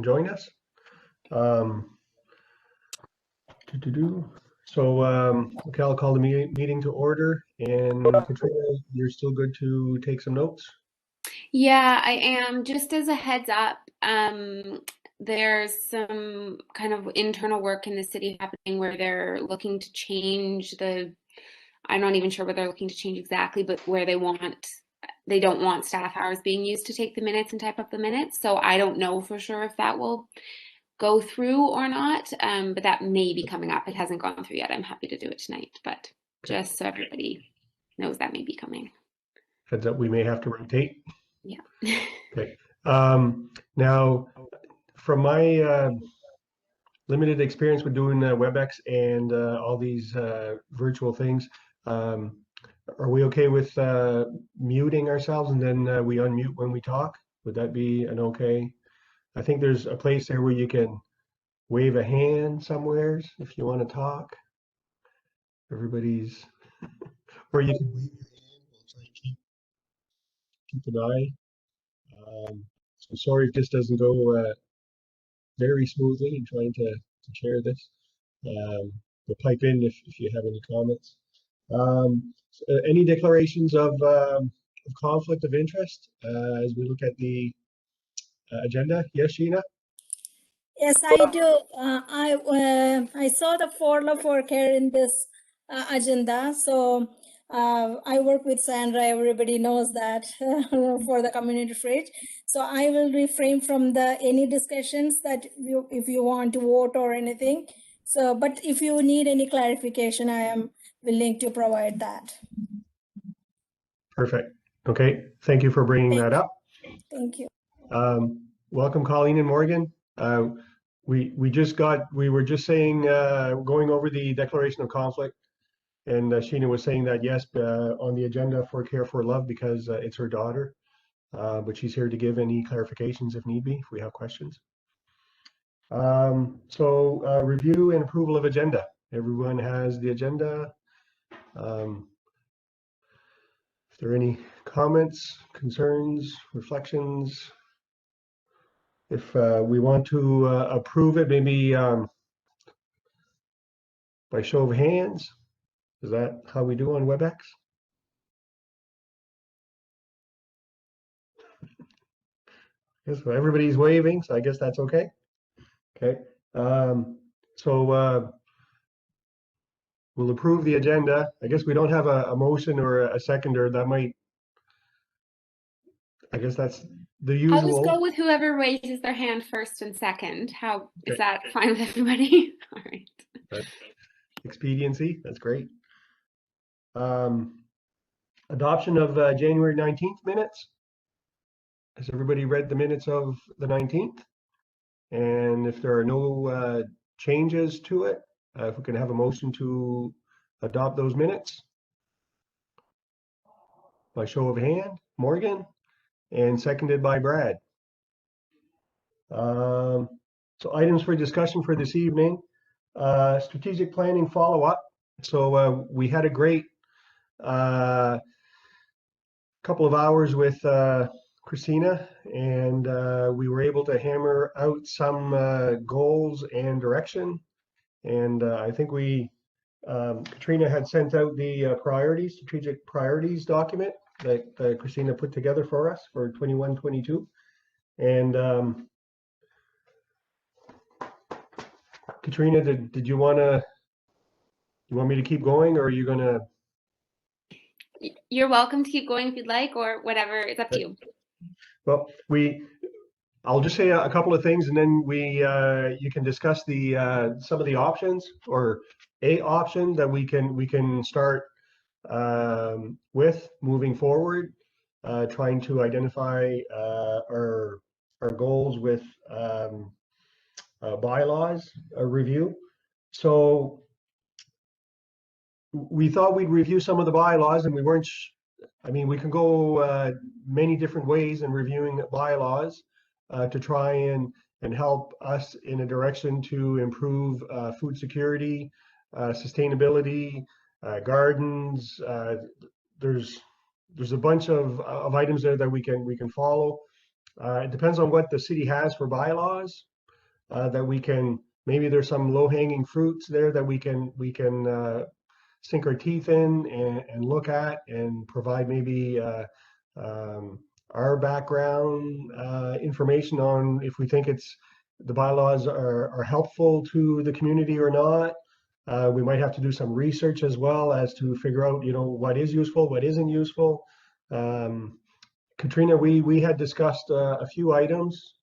join us. Okay, I'll call the meeting to order. And Katrina, you're still good to take some notes? Yeah, I am. Just as a heads up, there's some kind of internal work in the city happening where they're looking to change I'm not even sure what they're looking to change exactly, but where they don't want staff hours being used to take the minutes and type up the minutes. So I don't know for sure if that will go through or not, but that may be coming up. It hasn't gone through yet. I'm happy to do it tonight, but just so everybody knows that may be coming. Heads up, we may have to rotate. Yeah. Okay. Now, from my limited experience with doing WebEx and all these virtual things, are we okay with muting ourselves and then we unmute when we talk? Would that be an okay? I think there's a place there where you can wave a hand somewheres if you want to talk. Everybody's, or you can wave your hand. We'll try and keep an eye. So sorry if this doesn't go very smoothly in trying to share this. We'll pipe in if you have any comments. Any declarations of conflict of interest as we look at the agenda? Yes, Sheena? Yes, I do. I saw the follow for care in this agenda. So I work with Sandra. Everybody knows that for the community fridge. So I will refrain from any discussions that if you want to vote or anything. So, but if you need any clarification, I am willing to provide that. Perfect. Okay. Thank you for bringing that up. Thank you. Welcome, Colleen and Morgan. We were just saying, going over the declaration of conflict, and Sheena was saying that yes, on the agenda for Care for Love because it's her daughter, but she's here to give any clarifications if need be, if we have questions. Review and approval of agenda. Everyone has the agenda. If there are any comments, concerns, reflections, if we want to approve it, maybe by show of hands. Is that how we do on WebEx? Yes, so everybody's waving, so I guess that's okay. Okay. We'll approve the agenda. I guess we don't have a motion or a seconder. That might, I guess that's the usual. I'll just go with whoever raises their hand first and second. Is that fine with everybody? All right. Expediency, that's great. Adoption of January 19th minutes. Has everybody read the minutes of the 19th? And if there are no changes to it, if we can have a motion to adopt those minutes. By show of hand, Morgan, and seconded by Brad. So items for discussion for this evening, strategic planning follow-up. So we had a great couple of hours with Christina, and we were able to hammer out some goals and direction. And I think Katrina had sent out the strategic priorities document that Christina put together for us for 21-22. And Katrina, did you want me to keep going, or are you gonna? You're welcome to keep going if you'd like, or whatever. It's up to you. Well, I'll just say a couple of things, and then you can discuss some of the options, or a option that we can start with moving forward, trying to identify our goals with bylaws review. So we thought we'd review some of the bylaws, and we weren't. I mean, we can go many different ways in reviewing bylaws to try and help us in a direction to improve food security, sustainability, gardens. There's a bunch of items there that we can follow. It depends on what the city has for bylaws, that we can, maybe there's some low-hanging fruits there that we can sink our teeth in and look at and provide maybe our background information on if we think the bylaws are helpful to the community or not. We might have to do some research as well as to figure out, what is useful, what isn't useful. Katrina, we had discussed a few items.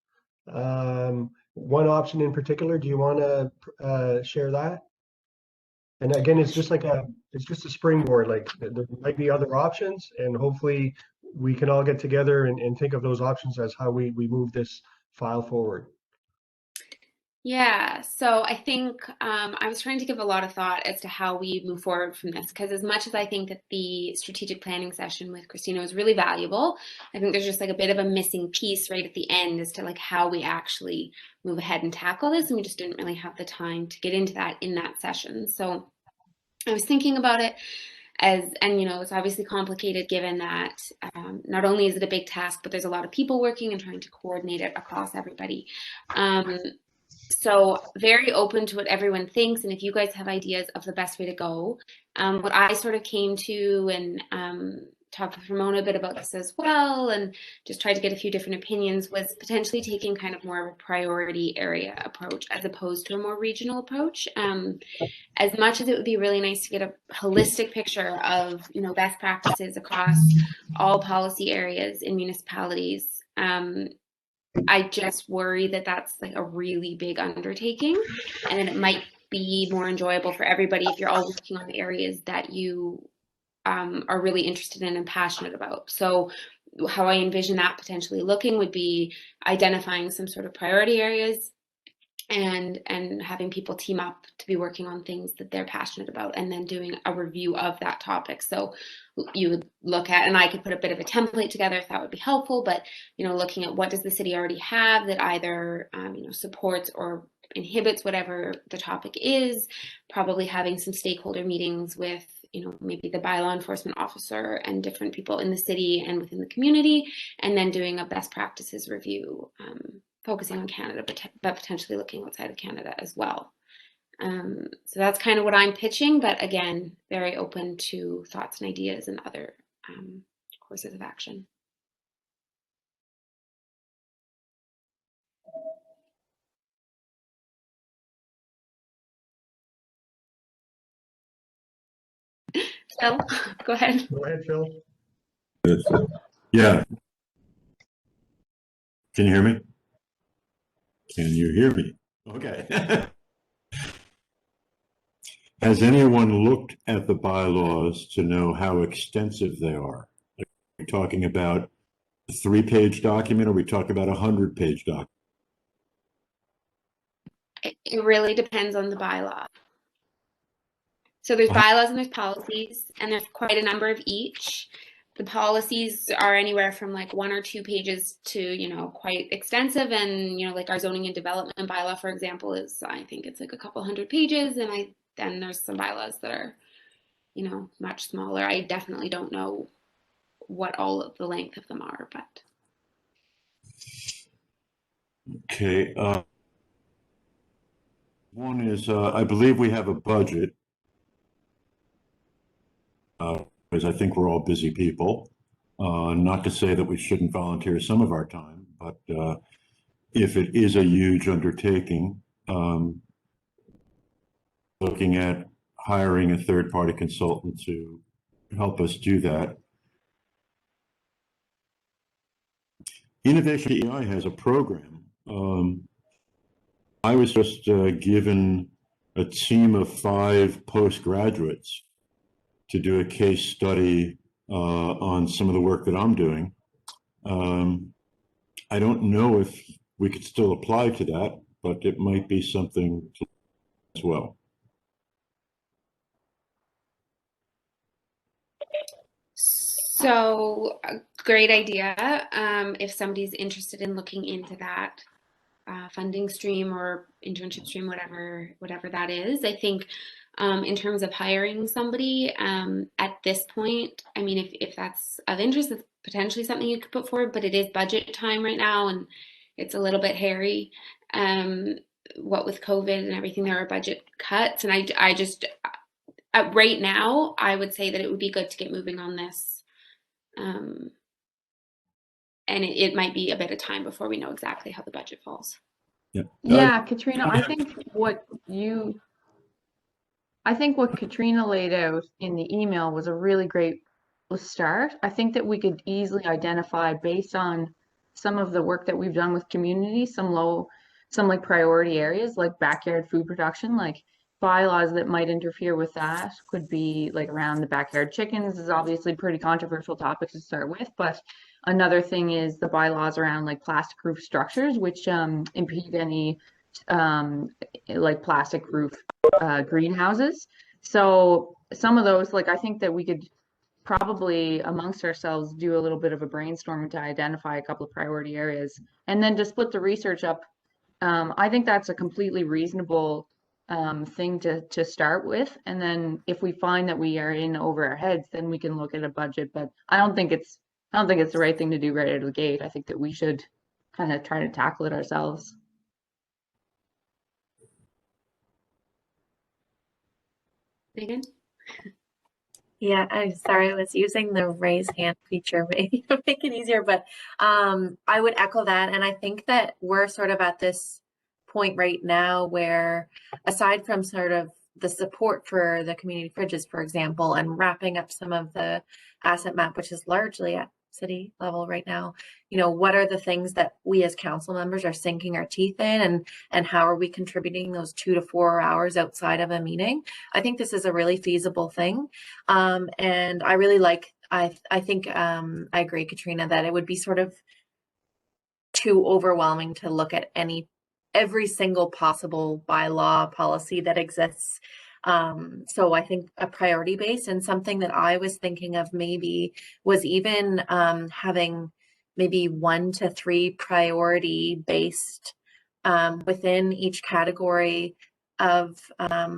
One option in particular, do you want to share that? And again, it's just a springboard. Like there might be other options, and hopefully we can all get together and think of those options as how we move this file forward. Yeah, so I think I was trying to give a lot of thought as to how we move forward from this, because as much as I think that the strategic planning session with Christina was really valuable, I think there's just like a bit of a missing piece right at the end as to like how we actually move ahead and tackle this, and we just didn't really have the time to get into that in that session. So I was thinking about it and it's obviously complicated given that not only is it a big task, but there's a lot of people working and trying to coordinate it across everybody. So very open to what everyone thinks, and if you guys have ideas of the best way to go. What I sort of came to and talked with Ramona a bit about this as well, and just tried to get a few different opinions, was potentially taking kind of more of a priority area approach as opposed to a more regional approach. As much as it would be really nice to get a holistic picture of best practices across all policy areas in municipalities, I just worry that that's like a really big undertaking, and then it might be more enjoyable for everybody if you're all working on the areas that you are really interested in and passionate about. So how I envision that potentially looking would be identifying some sort of priority areas and having people team up to be working on things that they're passionate about, and then doing a review of that topic. So you would look at, and I could put a bit of a template together if that would be helpful, but looking at what does the city already have that either supports or inhibits whatever the topic is, probably having some stakeholder meetings with maybe the bylaw enforcement officer and different people in the city and within the community, and then doing a best practices review, focusing on Canada, but potentially looking outside of Canada as well. So that's kind of what I'm pitching, but again, very open to thoughts and ideas and other courses of action. Phil, go ahead. Go ahead, Phil. Yeah. Can you hear me? Can you hear me? Okay. Has anyone looked at the bylaws to know how extensive they are? Are we talking about a 3-page document, or are we talking about a 100-page document? It really depends on the bylaw. So there's bylaws and there's policies, and there's quite a number of each. The policies are anywhere from like 1 or 2 pages to, quite extensive. And, like our zoning and development bylaw, for example, I think it's like a couple hundred pages. And then there's some bylaws that are, much smaller. I definitely don't know what all of the length of them are, but. Okay. One is, I believe we have a budget, because I think we're all busy people. Not to say that we shouldn't volunteer some of our time, but if it is a huge undertaking, looking at hiring a third-party consultant to help us do that. Innovation DEI has a program. I was just given a team of 5 postgraduates to do a case study on some of the work that I'm doing. I don't know if we could still apply to that, but it might be something as well. So a great idea. If somebody's interested in looking into that funding stream or internship stream, whatever that is, I think In terms of hiring somebody, at this point, I mean, if that's of interest, it's potentially something you could put forward, but it is budget time right now and it's a little bit hairy. What with COVID and everything, there are budget cuts, and I just right now, I would say that it would be good to get moving on this. And it might be a bit of time before we know exactly how the budget falls. Yeah. Yeah, Katrina, I think what Katrina laid out in the email was a really great start. I think that we could easily identify, based on some of the work that we've done with community, some like priority areas like backyard food production, like bylaws that might interfere with that could be like around the backyard chickens is obviously a pretty controversial topic to start with, but another thing is the bylaws around like plastic roof structures, which impede any like plastic roof greenhouses. So some of those, like, I think that we could probably amongst ourselves do a little bit of a brainstorm to identify a couple of priority areas and then to split the research up. I think that's a completely reasonable thing to start with. And then if we find that we are in over our heads, then we can look at a budget. But I don't think it's the right thing to do right out of the gate. I think that we should kind of try to tackle it ourselves. Megan? Yeah, I'm sorry, I was using the raise hand feature maybe to make it easier, but I would echo that. And I think that we're sort of at this point right now where, aside from sort of the support for the community fridges, for example, and wrapping up some of the asset map, which is largely at city level right now, you know, what are the things that we as council members are sinking our teeth in, and how are we contributing those 2 to 4 hours outside of a meeting? I think this is a really feasible thing. And I really like, I think, I agree, Katrina, that it would be sort of too overwhelming to look at every single possible bylaw policy that exists. So I think a priority base, and something that I was thinking of maybe was even having maybe 1 to 3 priority based within each category of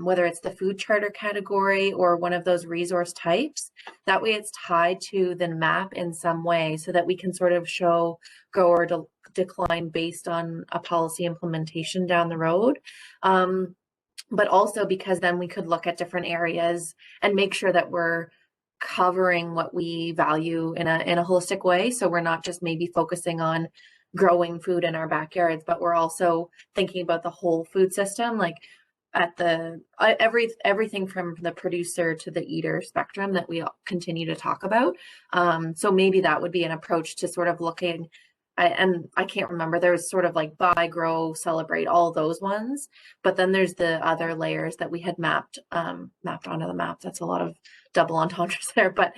whether it's the food charter category or one of those resource types. That way it's tied to the map in some way, so that we can sort of show grow or decline based on a policy implementation down the road. But also because then we could look at different areas and make sure that we're covering what we value in a holistic way. So we're not just maybe focusing on growing food in our backyards, but we're also thinking about the whole food system, like at the everything from the producer to the eater spectrum that we continue to talk about. So maybe that would be an approach to sort of looking. And I can't remember, there's sort of like buy, grow, celebrate, all those ones. But then there's the other layers that we had mapped onto the map. That's a lot of double entendres there. But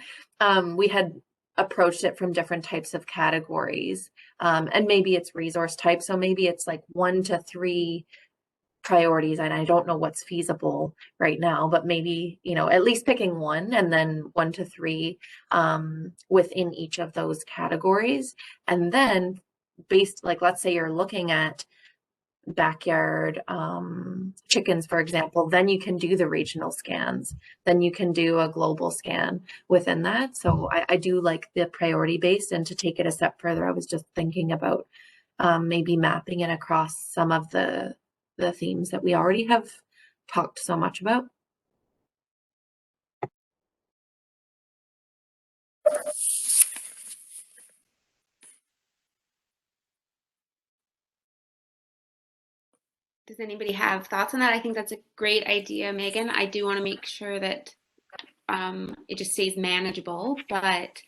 we had approached it from different types of categories. And maybe it's resource type. So maybe it's like 1 to 3 priorities, and I don't know what's feasible right now, but maybe, you know, at least picking one, and then 1 to 3 within each of those categories. And then based, like, let's say you're looking at backyard chickens, for example, then you can do the regional scans, then you can do a global scan within that. So I do like the priority based. And to take it a step further, I was just thinking about maybe mapping it across some of the themes that we already have talked so much about. Does anybody have thoughts on that? I think that's a great idea, Megan. I do want to make sure that it just stays manageable, but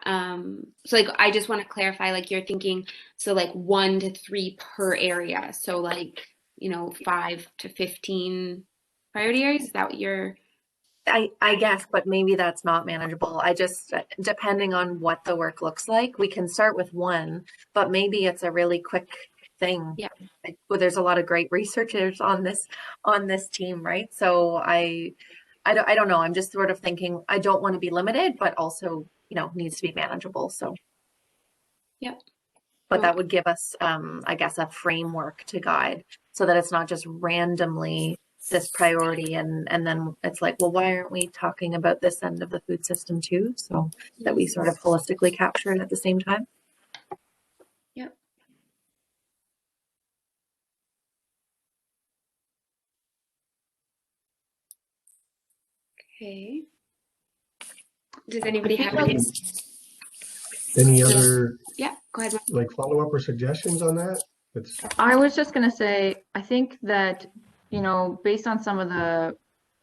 so like I just want to clarify, like you're thinking, so like 1 to 3 per area. So like, you know, 5 to 15 priority areas. Is that what you're? I guess, but maybe that's not manageable. I just, depending on what the work looks like, we can start with 1, but maybe it's a really quick thing. Yeah. Well, there's a lot of great researchers on this team, right? So I don't know. I'm just sort of thinking, I don't want to be limited, but also, you know, needs to be manageable. So, Yep. But that would give us, I guess, a framework to guide, so that it's not just randomly this priority, and then it's like, well, why aren't we talking about this end of the food system too? So that we sort of holistically capture it at the same time. Yep. Okay. Does anybody have any other Yeah, go ahead. like follow-up or suggestions on that? I was just going to say, I think that, based on some of the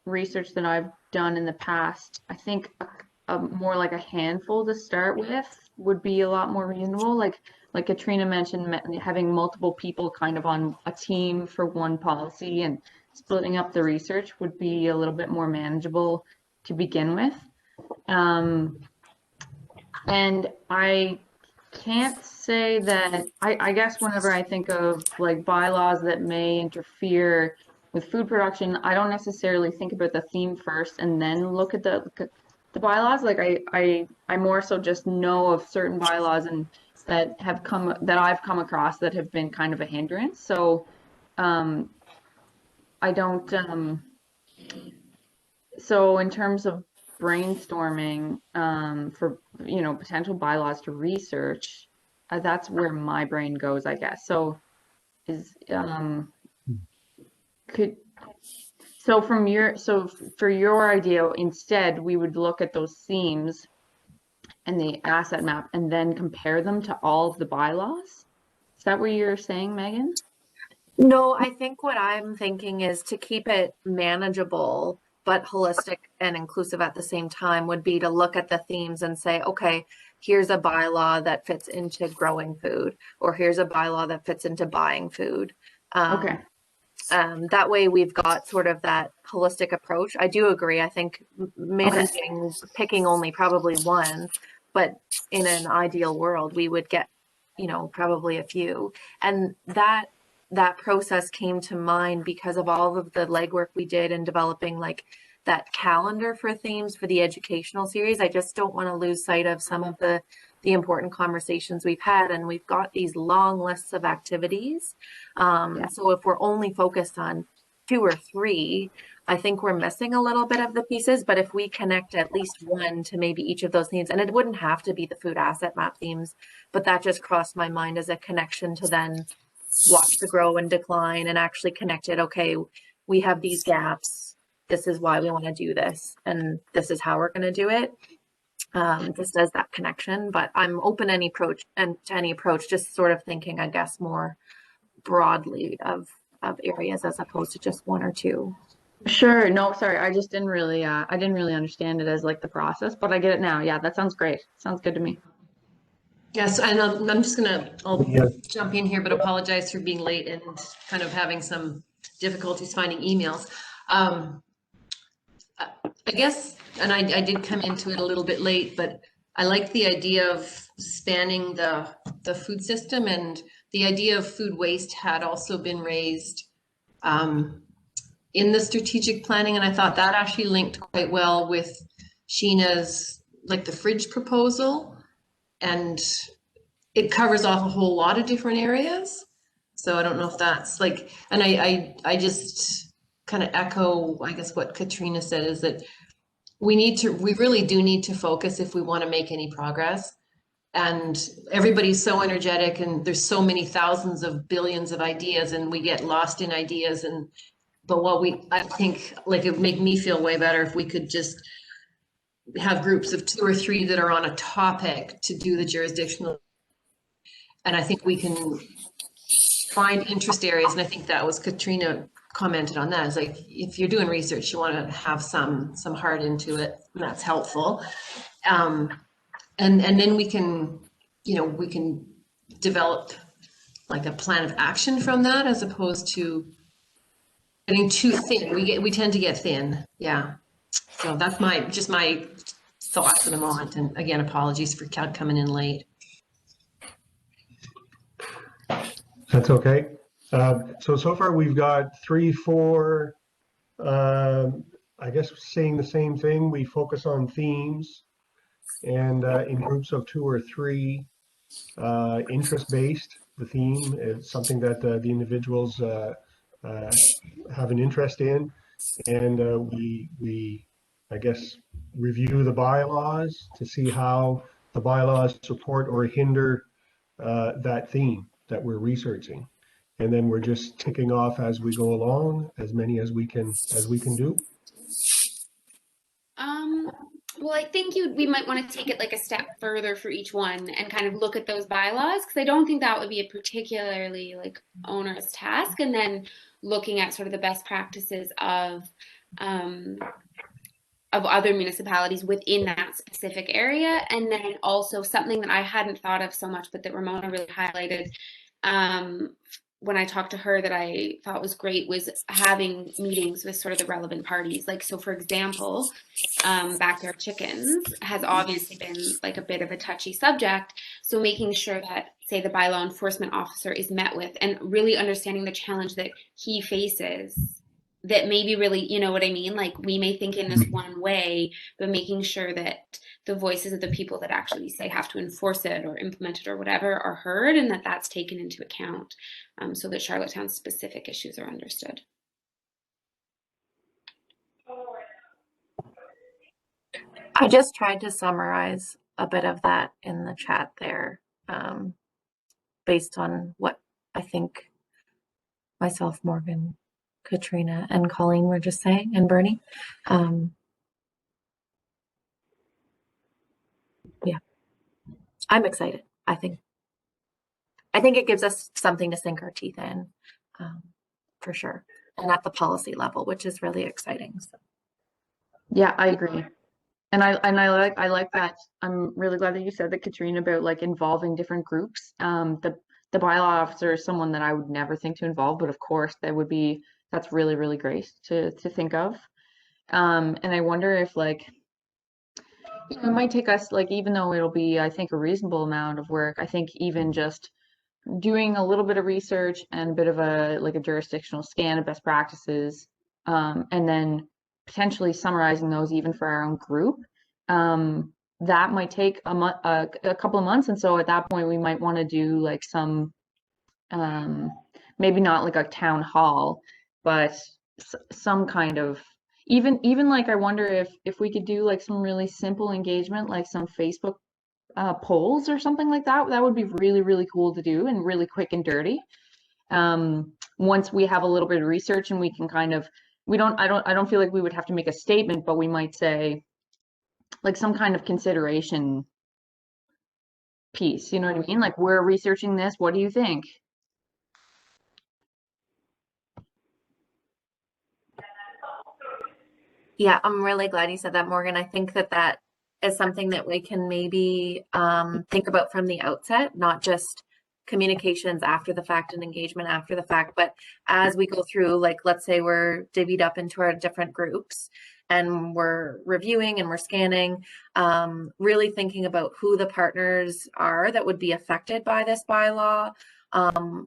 research that I've done in the past, I think more like a handful to start with would be a lot more reasonable. Like Katrina mentioned, having multiple people kind of on a team for one policy and splitting up the research would be a little bit more manageable to begin with. And I can't say that I guess whenever I think of like bylaws that may interfere with food production, I don't necessarily think about the theme first and then look at the bylaws. Like I more so just know of certain bylaws and that I've come across that have been kind of a hindrance. So I don't so in terms of brainstorming for potential bylaws to research, that's where my brain goes, I guess. So is for your idea, instead we would look at those themes and the asset map and then compare them to all of the bylaws. Is that what you're saying, Megan? No, I think what I'm thinking is to keep it manageable but holistic and inclusive at the same time would be to look at the themes and say, okay, here's a bylaw that fits into growing food, or here's a bylaw that fits into buying food. Okay. That way we've got sort of that holistic approach. I do agree. I think managing, picking only probably one, but in an ideal world, we would get, probably a few. And that process came to mind because of all of the legwork we did in developing like that calendar for themes for the educational series. I just don't want to lose sight of some of the important conversations we've had, and we've got these long lists of activities. So if we're only focused on 2 or 3, I think we're missing a little bit of the pieces. But if we connect at least one to maybe each of those themes, and it wouldn't have to be the food asset map themes, but that just crossed my mind as a connection to then watch the grow and decline and actually connect it. Okay, we have these gaps. This is why we want to do this, and this is how we're going to do it. This does that connection, but I'm open to any approach, just sort of thinking, I guess, more broadly of areas as opposed to just 1 or 2. Sure. No, sorry. I just didn't really understand it as like the process, but I get it now. Yeah, that sounds great. Sounds good to me. Yes, and I'm just I'll jump in here, but apologize for being late and kind of having some difficulties finding emails. I guess, and I did come into it a little bit late, but I like the idea of spanning the food system, and the idea of food waste had also been raised in the strategic planning, and I thought that actually linked quite well with Sheena's, like the fridge proposal, and it covers off a whole lot of different areas. So I don't know if that's like, and I just kind of echo, I guess, what Katrina said, is that we really do need to focus if we want to make any progress. And everybody's so energetic, and there's so many thousands of billions of ideas, and we get lost in ideas. But I think, like, it would make me feel way better if we could just have groups of 2 or 3 that are on a topic to do the jurisdictional. And I think we can find interest areas. And I think that was Katrina commented on that. It's like, if you're doing research, you want to have some heart into it, and that's helpful. And then we can develop like a plan of action from that, as opposed to getting too thin. We tend to get thin. Yeah. So that's my thoughts for the moment. And again, apologies for coming in late. That's okay. So far we've got 3, 4, I guess saying the same thing. We focus on themes, and in groups of 2 or 3, interest-based. The theme is something that the individuals have an interest in, and we I guess review the bylaws to see how the bylaws support or hinder that theme that we're researching, and then we're just ticking off as we go along as many as we can do. Well, I think we might want to take it like a step further for each one and kind of look at those bylaws, because I don't think that would be a particularly like onerous task. And then looking at sort of the best practices of other municipalities within that specific area. And then also something that I hadn't thought of so much, but that Ramona really highlighted when I talked to her that I thought was great, was having meetings with sort of the relevant parties. Like, so for example, backyard chickens has obviously been like a bit of a touchy subject. So making sure that, say, the bylaw enforcement officer is met with and really understanding the challenge that he faces, that maybe really, you know what I mean? Like, we may think in this one way, but making sure that the voices of the people that actually say have to enforce it or implement it or whatever are heard, and that that's taken into account, so that Charlottetown's specific issues are understood. I just tried to summarize a bit of that in the chat there, based on what I think myself, Morgan, Katrina, and Colleen were just saying, and Bernie. Yeah, I'm excited. I think it gives us something to sink our teeth in, for sure, and at the policy level, which is really exciting. So. Yeah, I agree. And I like that. I'm really glad that you said that, Katrina, about like involving different groups. The bylaw officer is someone that I would never think to involve, but of course that's really, really great to think of. And I wonder if, like, it might take us, like, even though it'll be, I think, a reasonable amount of work, I think even just doing a little bit of research and a bit of a jurisdictional scan of best practices, and then potentially summarizing those even for our own group, that might take a couple of months. And so at that point we might want to do like some, maybe not like a town hall, but some kind of, even like, I wonder if we could do like some really simple engagement, like some Facebook polls or something like that. That would be really, really cool to do, and really quick and dirty. Once we have a little bit of research and we can kind of, I don't feel like we would have to make a statement, but we might say like some kind of consideration piece, you know what I mean? Like, we're researching this, what do you think? Yeah, I'm really glad you said that, Morgan. I think that is something that we can maybe think about from the outset, not just communications after the fact and engagement after the fact, but as we go through, like, let's say we're divvied up into our different groups and we're reviewing and we're scanning, really thinking about who the partners are that would be affected by this bylaw,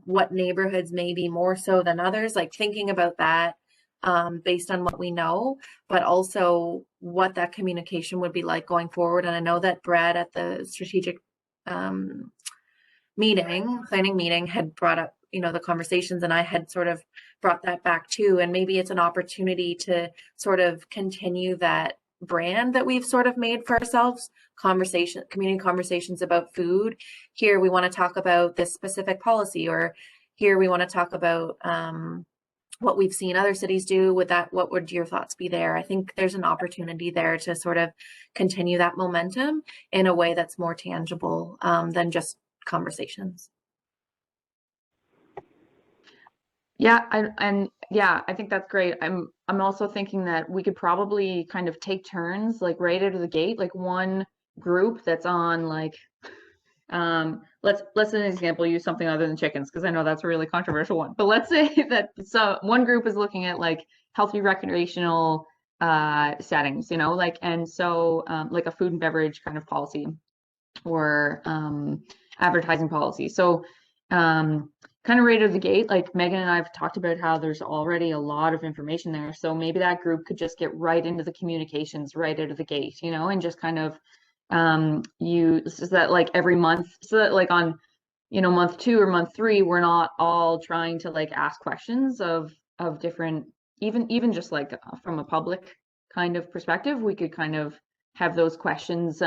what neighborhoods may be more so than others, like thinking about that. Based on what we know, but also what that communication would be like going forward. And I know that Brad at the strategic planning meeting had brought up, the conversations, and I had sort of brought that back too. And maybe it's an opportunity to sort of continue that brand that we've sort of made for ourselves, community conversations about food. Here we want to talk about this specific policy, or here we want to talk about what we've seen other cities do with that. What would your thoughts be there? I think there's an opportunity there to sort of continue that momentum in a way that's more tangible than just conversations. Yeah, I think that's great. I'm also thinking that we could probably kind of take turns, like right out of the gate, like one group that's on like, let's as an example use something other than chickens, because I know that's a really controversial one. But let's say that one group is looking at like healthy recreational settings, like, and so like a food and beverage kind of policy, or advertising policy. So kind of right out of the gate, like Megan and I have talked about how there's already a lot of information there. So maybe that group could just get right into the communications right out of the gate, and just kind of so that like every month, so that like on month 2 or month 3, we're not all trying to like ask questions of of different, even just like from a public kind of perspective, we could kind of have those questions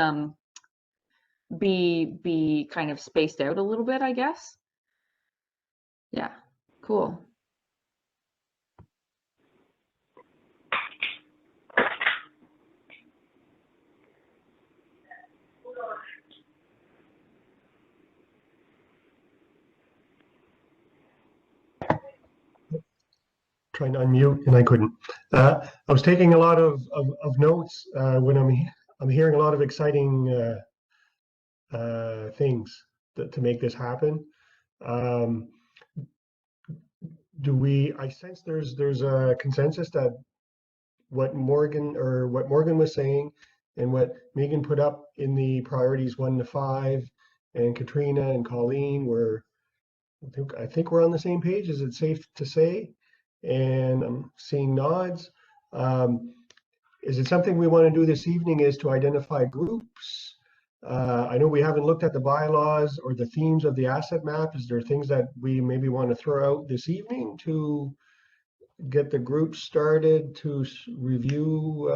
be kind of spaced out a little bit, I guess. Yeah, cool. Trying to unmute and I couldn't. I was taking a lot of notes when I'm hearing a lot of exciting things to make this happen. I sense there's a consensus that what Morgan was saying and what Megan put up in the priorities 1 to 5 and Katrina and Colleen I think we're on the same page. Is it safe to say? And I'm seeing nods. Is it something we want to do this evening is to identify groups? I know we haven't looked at the bylaws or the themes of the asset map. Is there things that we maybe want to throw out this evening to get the group started to review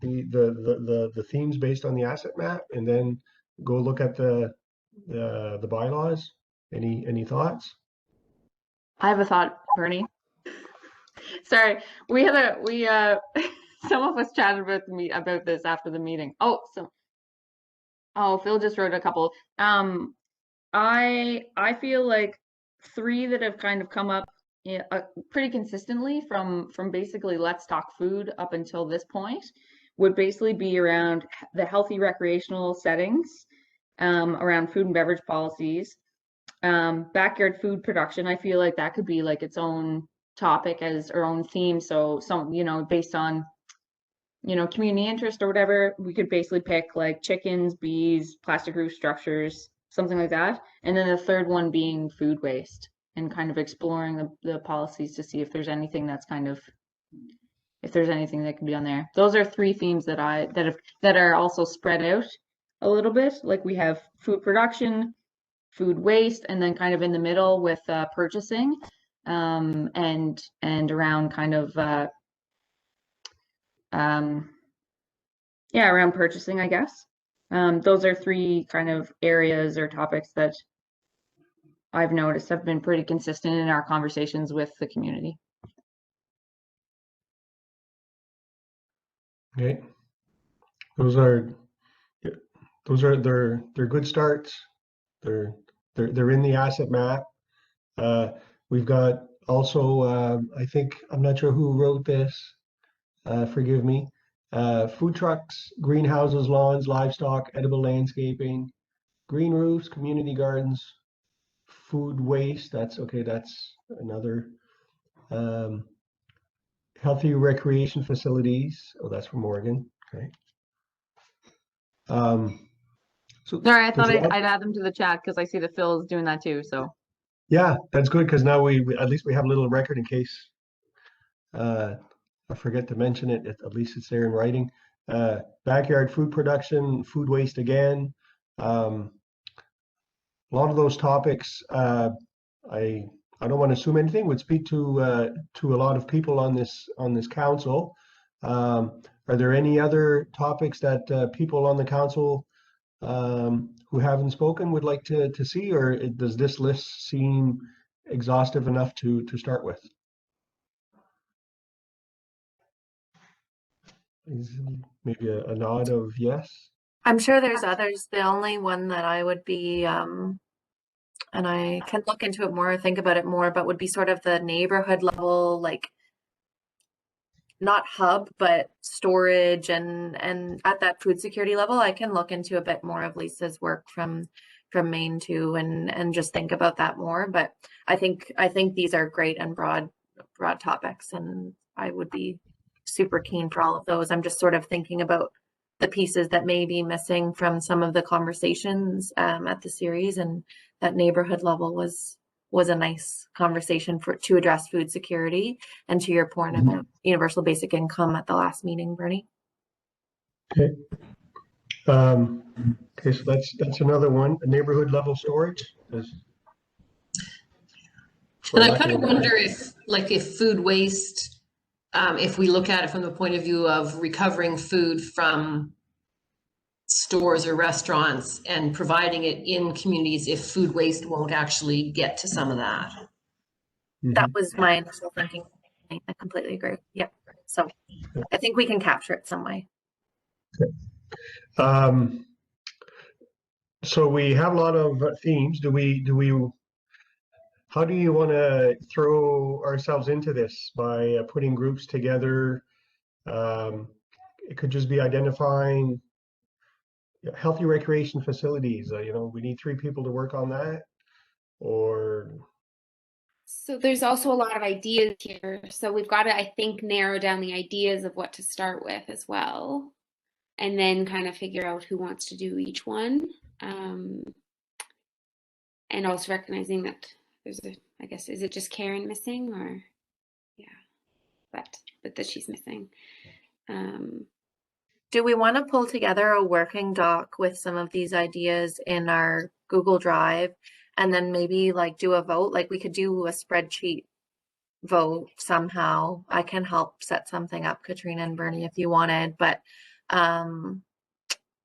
the themes based on the asset map and then go look at the bylaws? Any thoughts? I have a thought, Bernie. Sorry, we some of us chatted about this after the meeting. Oh, Phil just wrote a couple. I feel like 3 that have kind of come up pretty consistently from basically Let's Talk Food up until this point would basically be around the healthy recreational settings, around food and beverage policies, backyard food production. I feel like that could be like its own topic as our own theme. So some, based on, community interest or whatever, we could basically pick like chickens, bees, plastic roof structures, something like that. And then the third one being food waste and kind of exploring the policies to see if there's anything that's if there's anything that can be on there. Those are 3 themes that are also spread out a little bit. Like we have food production, food waste, and then kind of in the middle with purchasing, and around kind of around purchasing, I guess. Those are 3 kind of areas or topics that I've noticed have been pretty consistent in our conversations with the community. Okay, they're good starts. They're in the asset map. We've got also I think, I'm not sure who wrote this, forgive me. Food trucks, greenhouses, lawns, livestock, edible landscaping, green roofs, community gardens, food waste. That's okay. That's another. Healthy recreation facilities. Oh, that's from Morgan. Okay. So Sorry, I thought I'd add them to the chat because I see that Phil is doing that too. So yeah, that's good because now we at least we have a little record in case I forget to mention it. At least it's there in writing. Backyard food production, food waste again. A lot of those topics. I don't want to assume anything. Would speak to a lot of people on this council. Are there any other topics that people on the council who haven't spoken would like to see, or does this list seem exhaustive enough to start with? Maybe a nod of yes. I'm sure there's others. The only one that I would be, and I can look into it more, think about it more, but would be sort of the neighborhood level, like not hub, but storage and at that food security level. I can look into a bit more of Lisa's work from Maine too, and just think about that more. But I think these are great and broad topics, and I would be super keen for all of those. I'm just sort of thinking about the pieces that may be missing from some of the conversations at the series, and that neighborhood level was a nice conversation to address food security, and to your point about universal basic income at the last meeting, Bernie. Okay. Okay, so that's another one. A neighborhood level storage. for And I lack kind of of a better- wonder if, like, if food waste, if we look at it from the point of view of recovering food from stores or restaurants and providing it in communities, if food waste won't actually get to some of that. That was my initial thinking. I completely agree. Yep. So I think we can capture it some way. So we have a lot of themes. How do you want to throw ourselves into this by putting groups together? It could just be identifying healthy recreation facilities. We need 3 people to work on that, or So there's also a lot of ideas here. So we've got to, I think, narrow down the ideas of what to start with as well, and then kind of figure out who wants to do each one. And also recognizing that there's I guess, is it just Karen missing, or yeah, but that she's missing. Do we want to pull together a working doc with some of these ideas in our Google Drive and then maybe like do a vote? Like we could do a spreadsheet vote somehow. I can help set something up, Katrina and Bernie, if you wanted, but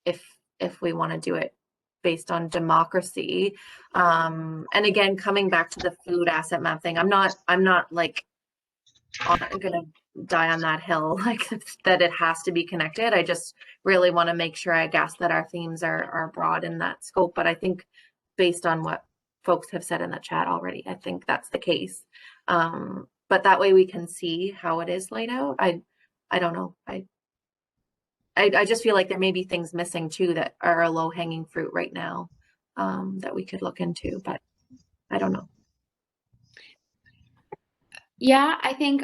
if we want to do it based on democracy. And again, coming back to the food asset map thing, I'm not like gonna die on that hill, like that it has to be connected. I just really want to make sure, I guess, that our themes are broad in that scope. But I think based on what folks have said in the chat already, I think that's the case. But that way we can see how it is laid out. I don't know. I just feel like there may be things missing too that are a low-hanging fruit right now, that we could look into, but I don't know. Yeah, I think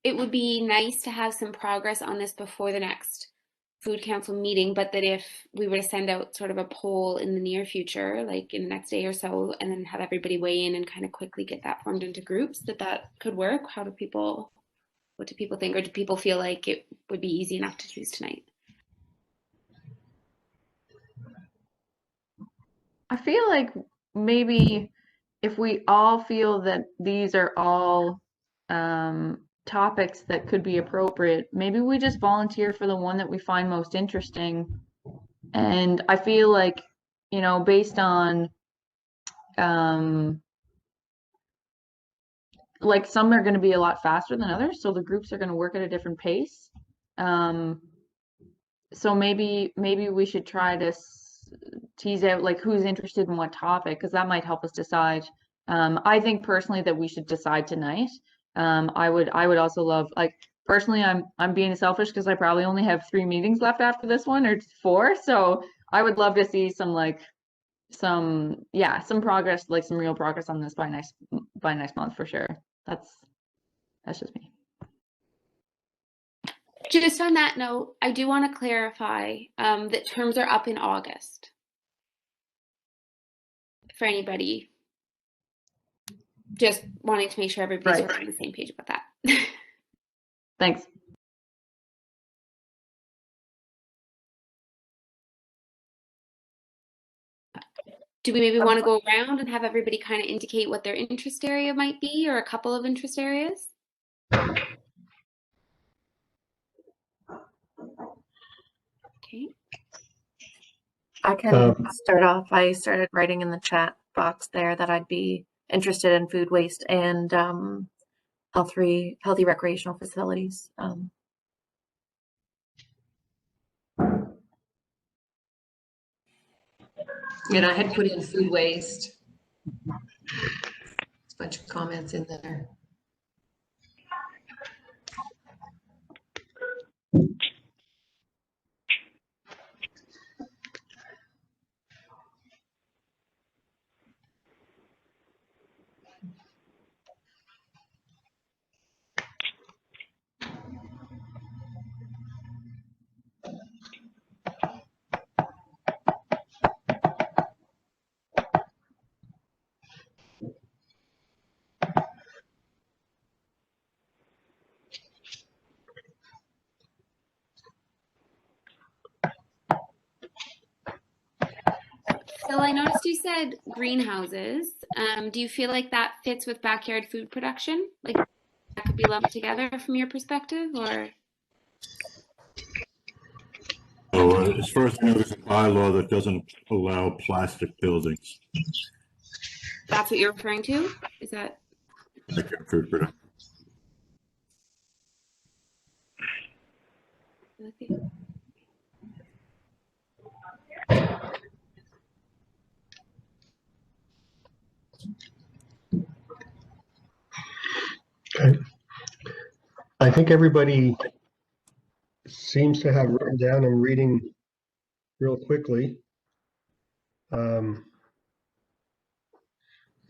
it would be nice to have some progress on this before the next food council meeting, but that if we were to send out sort of a poll in the near future, like in the next day or so, and then have everybody weigh in and kind of quickly get that formed into groups, that could work. What do people think? Or do people feel like it would be easy enough to choose tonight? I feel like maybe if we all feel that these are all topics that could be appropriate, maybe we just volunteer for the one that we find most interesting. And I feel like, based on like some are going to be a lot faster than others, so the groups are going to work at a different pace. So maybe we should try to tease out like who's interested in what topic, because that might help us decide. I think personally that we should decide tonight. I would also love, like, personally, I'm being selfish because I probably only have 3 meetings left after this one, or 4. So I would love to see some progress, like some real progress on this by next month for sure. That's just me. Just on that note, I do want to clarify that terms are up in August for anybody. Just wanting to make sure everybody's Right. on the same page about that. Thanks. Do we maybe want to go around and have everybody kind of indicate what their interest area might be, or a couple of interest areas? Okay. I can start off. I started writing in the chat box there that I'd be interested in food waste and healthy recreational facilities. And I had put in food waste. There's a bunch of comments in there. So I noticed you said greenhouses. Do you feel like that fits with backyard food production? Like that could be lumped together from your perspective, or? So as far as I know, there's a bylaw that doesn't allow plastic buildings. That's what you're referring to? Is that? Backyard food production. Okay. I think everybody seems to have written down. I'm reading real quickly.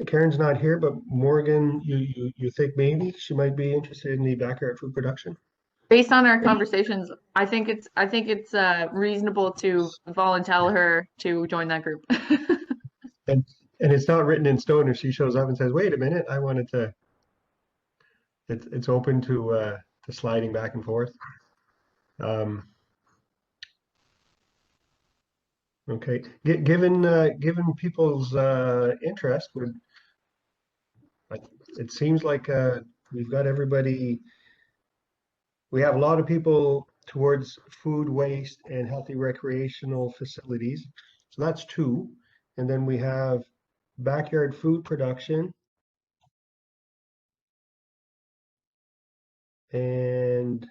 Karen's not here, but Morgan, you think maybe she might be interested in the backyard food production? Based on our conversations, I think it's reasonable to volunteer her to join that group. And it's not written in stone if she shows up and says, wait a minute, I wanted to, it's open to sliding back and forth. Okay, given people's interest, it seems like we've got everybody, we have a lot of people towards food waste and healthy recreational facilities. So that's 2. And then we have backyard food production. And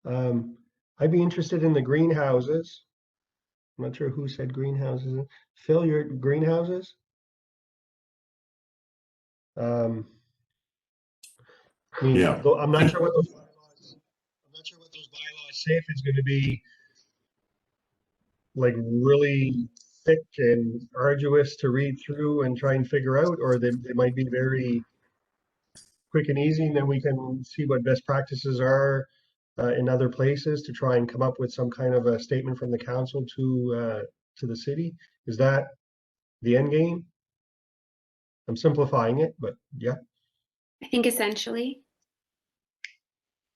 I'd be interested in the greenhouses. I'm not sure who said greenhouses. Phil, your greenhouses? I mean, Yeah. I'm not sure what those bylaws say, if it's going to be like really thick and arduous to read through and try and figure out, or they might be very quick and easy, and then we can see what best practices are in other places to try and come up with some kind of a statement from the council to the city. Is that the end game? I'm simplifying it, but yeah. I think essentially.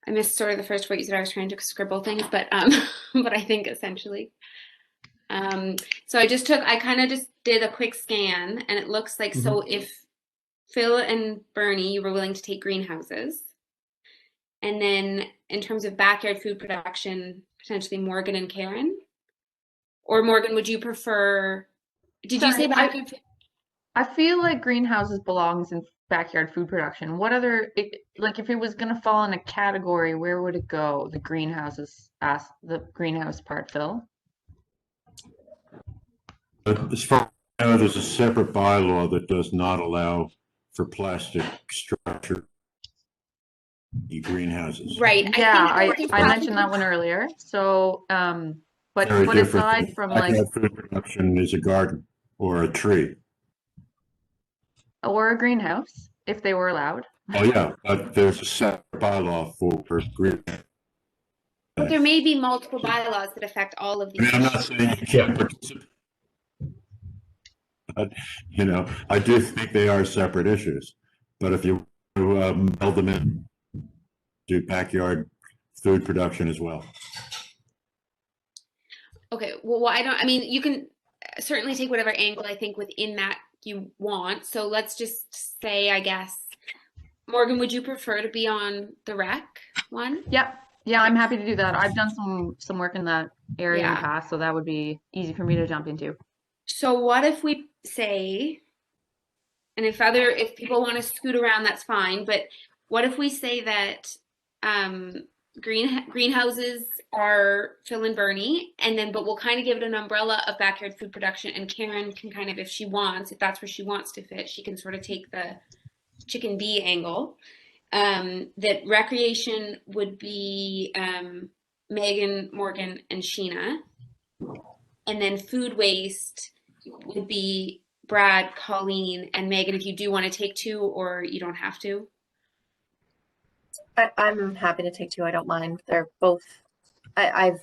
I missed sort of the first word you said. I was trying to scribble things, but but I think essentially. So I kind of just did a quick scan, and it looks like so if Phil and Bernie, you were willing to take greenhouses, and then in terms of backyard food production, potentially Morgan and Karen, or Morgan, would you prefer? Did you say backyard? I feel like greenhouses belongs in backyard food production. What other, like if it was going to fall in a category, where would it go? The greenhouses, ask the greenhouse part, Phil. But as far as I know, there's a separate bylaw that does not allow for plastic structure greenhouses. Right. Yeah, I mentioned that one earlier. So, but aside from like food production is a garden or a tree. Or a greenhouse, if they were allowed. Oh yeah, but there's a separate bylaw for greenhouse. But there may be multiple bylaws that affect all of these. I mean, I'm not saying you can't participate. But, you know, I do think they are separate issues. But if you meld them in, do backyard food production as well. Okay, well, I mean, you can certainly take whatever angle I think within that you want. So let's just say, I guess, Morgan, would you prefer to be on the rec one? Yep. Yeah, I'm happy to do that. I've done some work in that area in the past, so that would be easy for me to jump into. So what if we say, and if people want to scoot around, that's fine, but what if we say that greenhouses are Phil and Bernie, and then but we'll kind of give it an umbrella of backyard food production, and Karen can kind of, if that's where she wants to fit, she can sort of take the chicken bee angle. That recreation would be Megan, Morgan, and Sheena, and then food waste would be Brad, Colleen, and Megan, if you do want to take 2 or you don't have to. I'm happy to take 2. I don't mind. They're both, I've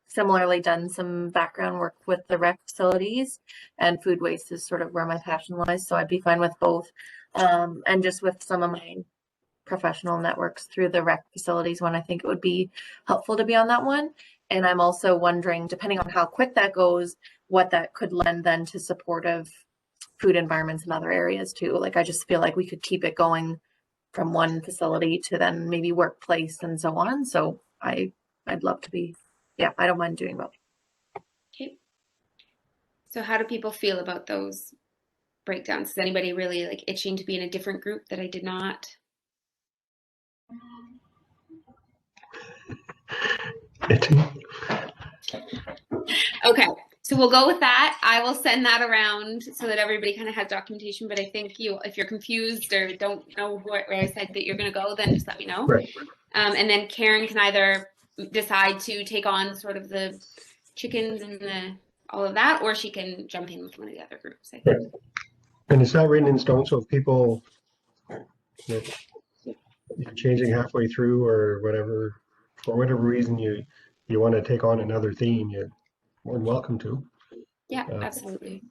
similarly done some background work with the rec facilities, and food waste is sort of where my passion lies. So I'd be fine with both. And just with some of my professional networks through the rec facilities one, I think it would be helpful to be on that one. And I'm also wondering, depending on how quick that goes, what that could lend then to supportive food environments in other areas too. Like, I just feel like we could keep it going from one facility to then maybe workplace and so on. So I'd love to be, yeah, I don't mind doing both. Okay. So how do people feel about those breakdowns? Is anybody really like itching to be in a different group that I did not? Okay, so we'll go with that. I will send that around so that everybody kind of has documentation. But I think if you're confused or don't know where I said that you're going to go, then just let me know. Right. And then Karen can either decide to take on sort of the chickens and all of that, or she can jump in with one of the other groups, I think. Right. And it's not written in stone, so if people, you're changing halfway through or whatever, for whatever reason you want to take on another theme, you're more than welcome to. Yeah, absolutely.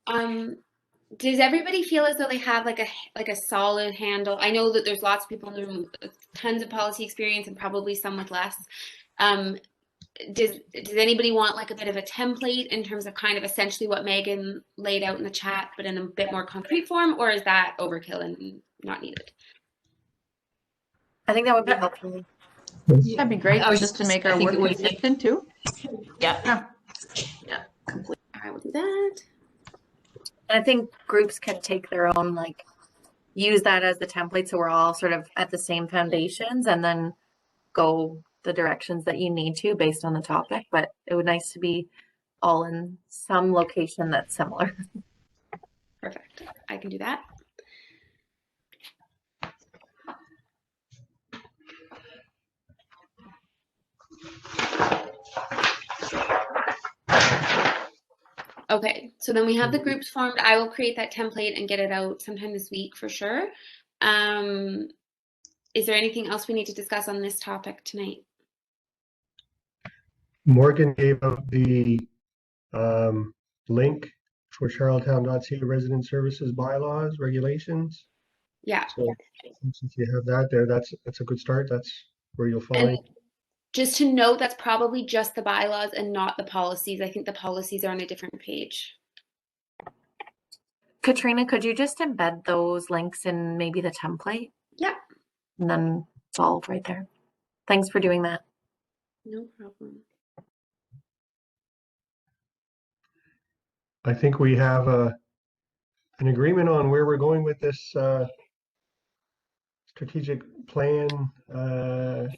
Does everybody feel as though they have like a solid handle? I know that there's lots of people in the room with tons of policy experience and probably some with less. Does anybody want like a bit of a template in terms of kind of essentially what Megan laid out in the chat, but in a bit more concrete form, or is that overkill and not needed? I think that would be helpful. That'd be great, I was just to just- make I our think work it would- consistent too. Yeah. Yeah, completely. I will do that. And I think groups can take their own, like, use that as the template so we're all sort of at the same foundations and then go the directions that you need to based on the topic. But it would nice to be all in some location that's similar. Perfect. I can do that. Okay, so then we have the groups formed. I will create that template and get it out sometime this week for sure. Is there anything else we need to discuss on this topic tonight? Morgan gave out the link for Charlottetown.ca resident services bylaws regulations. Yeah. So since you have that there, that's a good start. That's where you'll find. And just to note, that's probably just the bylaws and not the policies. I think the policies are on a different page. Katrina, could you just embed those links in maybe the template? Yeah. And then it's all right there. Thanks for doing that. No problem. I think we have an agreement on where we're going with this strategic plan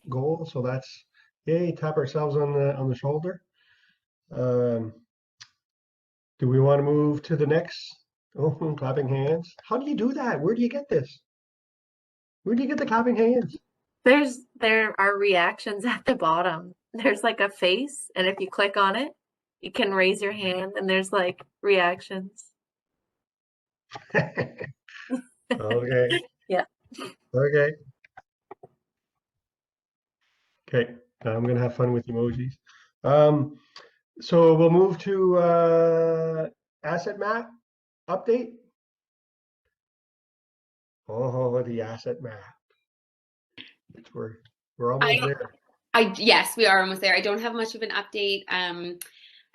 goal. So that's yay, tap ourselves on the shoulder. Do we want to move to the next? Oh, clapping hands. How do you do that? Where do you get this? Where do you get the clapping hands? There are reactions at the bottom. There's like a face, and if you click on it, you can raise your hand, and there's like reactions. Okay. Yeah. Okay. Okay. Now I'm gonna have fun with emojis. So we'll move to asset map update. Oh, the asset map. We're almost there. Yes, we are almost there. I don't have much of an update. I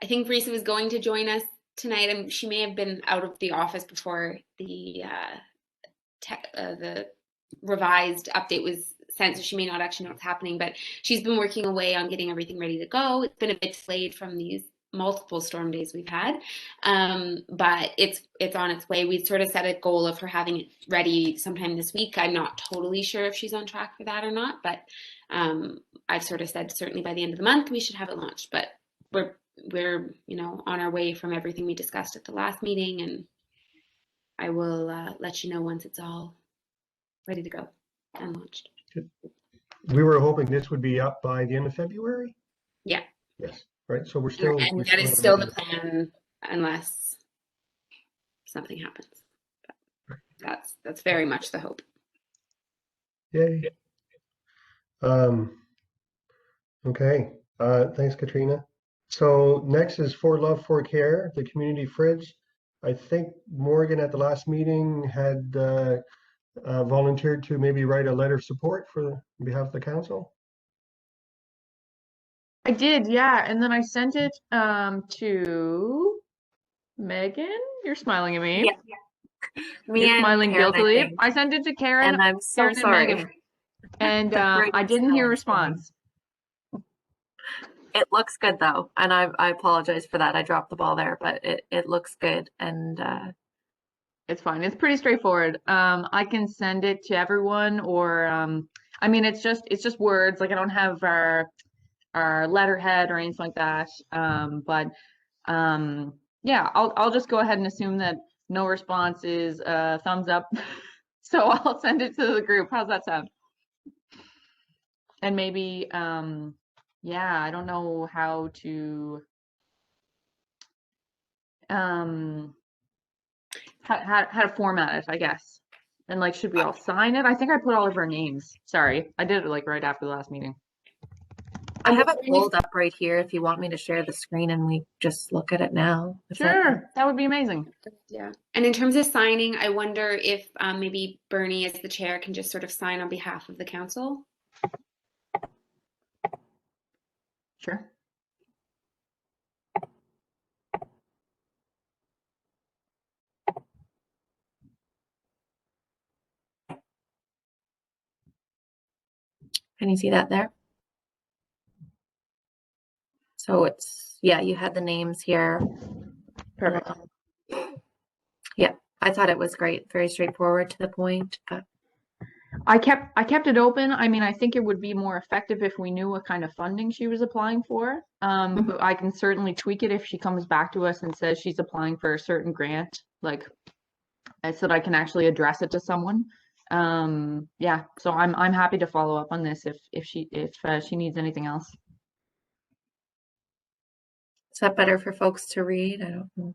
think Risa was going to join us tonight, and she may have been out of the office before the revised update was sent, so she may not actually know what's happening. But she's been working away on getting everything ready to go. It's been a bit delayed from these multiple storm days we've had, but it's on its way. We sort of set a goal of her having it ready sometime this week. I'm not totally sure if she's on track for that or not, but I've sort of said certainly by the end of the month we should have it launched. But we're on our way from everything we discussed at the last meeting, and I will let you know once it's all ready to go and launched. We were hoping this would be up by the end of February. Yeah. Yes. Right. So we're still. And that is still the plan, unless something happens. But that's very much the hope. Yay. Okay. Thanks, Katrina. So next is For Love, For Care, the community fridge. I think Morgan at the last meeting had volunteered to maybe write a letter of support on behalf of the council. I did, yeah, and then I sent it to Megan, you're smiling at me. Yeah. Me You're and smiling Karen, I guiltily. think. I sent it to Karen, And I'm so Karen and sorry. Megan, and Right, I didn't hear a smiling. response. It looks good though, and I apologize for that. I dropped the ball there, but it looks good, and It's fine. It's pretty straightforward. I can send it to everyone, or I mean, it's just words. Like I don't have our letterhead or anything like that. But yeah, I'll just go ahead and assume that no response is thumbs up. So I'll send it to the group. How's that sound? And maybe yeah, I don't know how to how to format it, I guess. And like, should we all sign it? I think I put all of our names. Sorry, I did it like right after the last meeting. I have it pulled up right here if you want me to share the screen and we just look at it now. Sure, that would be amazing. Yeah. And in terms of signing, I wonder if maybe Bernie, as the chair, can just sort of sign on behalf of the council. Sure. Can you see that there? So it's, yeah, you had the names here. Perfect. Yeah, I thought it was great. Very straightforward, to the point. I kept it open. I mean, I think it would be more effective if we knew what kind of funding she was applying for. But I can certainly tweak it if she comes back to us and says she's applying for a certain grant, like so that I can actually address it to someone. Yeah, so I'm happy to follow up on this if she needs anything else. Is that better for folks to read? I don't know.